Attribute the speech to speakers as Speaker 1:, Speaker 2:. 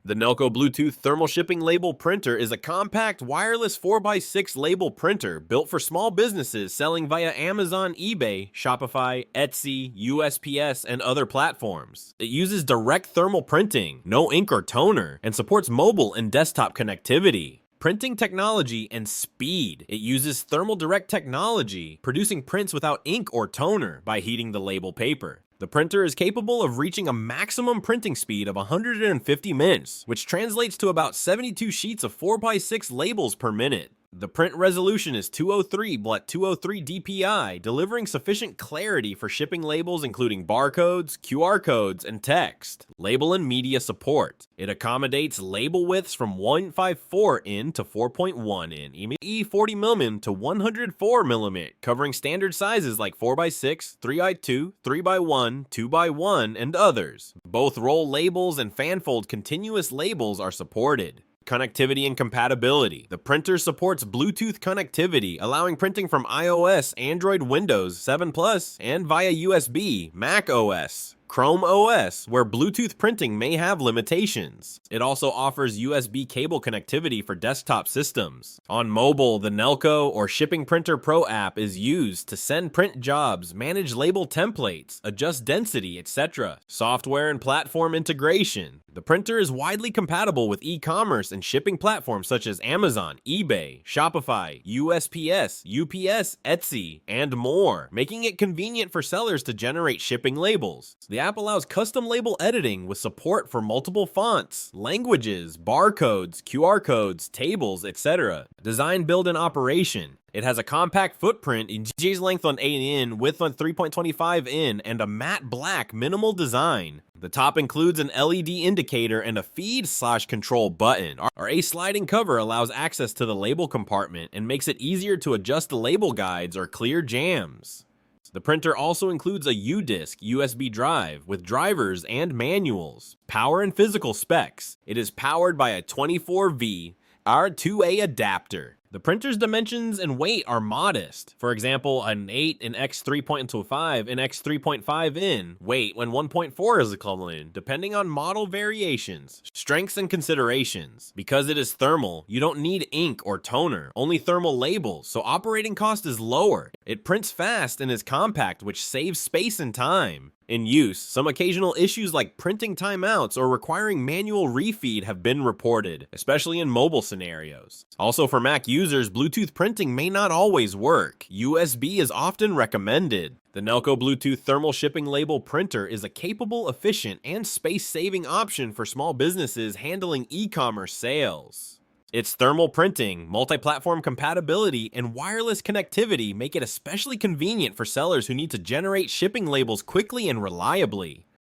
Speaker 1: The Nelko Bluetooth Thermal Shipping Label Printer is a compact wireless 4x6 label printer built for small businesses selling via Amazon, eBay, Shopify, Etsy, USPS, and other platforms. It uses direct thermal printing, no ink or toner, and supports mobile and desktop connectivity. Printing technology and speed. It uses thermal direct technology, producing prints without ink or toner by heating the label paper. The printer is capable of reaching a maximum printing speed of 150 minutes, which translates to about 72 sheets of 4x6 labels per minute. The print resolution is 203x203 dpi, delivering sufficient clarity for shipping labels including barcodes, QR codes, and text. Label and media support. It accommodates label widths from 1.54 in to 4.1 in, E40mm to 104mm, covering standard sizes like 4x6, 3x2, 3x1, 2x1, and others. Both roll labels and fanfold continuous labels are supported. Connectivity and compatibility. The printer supports Bluetooth connectivity, allowing printing from iOS, Android, Windows 7 Plus, and via USB, Mac OS, Chrome OS, where Bluetooth printing may have limitations. It also offers USB cable connectivity for desktop systems. On mobile, the Nelko or Shipping Printer Pro app is used to send print jobs, manage label templates, adjust density, etc. Software and platform integration. The printer is widely compatible with e-commerce and shipping platforms such as Amazon, eBay, Shopify, USPS, UPS, Etsy, and more, making it convenient for sellers to generate shipping labels. The app allows custom label editing with support for multiple fonts, languages, barcodes, QR codes, tables, etc. Design, build, and operation. It has a compact footprint in gauge length on 8 in, width on 3.25 in, and a matte black minimal design. The top includes an LED indicator and a feed/control button. A sliding cover allows access to the label compartment and makes it easier to adjust the label guides or clear jams. The printer also includes a U-Disc USB drive with drivers and manuals. Power and physical specs. It is powered by a 24V R2A adapter. The printer's dimensions and weight are modest. For example, an 8 in x 3.25 in x 3.5 in weight when 1.4 is equivalent, depending on model variations. Strengths and considerations. Because it is thermal, you don't need ink or toner, only thermal labels, so operating cost is lower. It prints fast and is compact, which saves space and time. In use, some occasional issues like printing timeouts or requiring manual refeed have been reported, especially in mobile scenarios. Also for Mac users, Bluetooth printing may not always work. USB is often recommended. The Nelko Bluetooth Thermal Shipping Label Printer is a capable, efficient, and space-saving option for small businesses handling e-commerce sales. Its thermal printing, multi-platform compatibility, and wireless connectivity make it especially convenient for sellers who need to generate shipping labels quickly and reliably.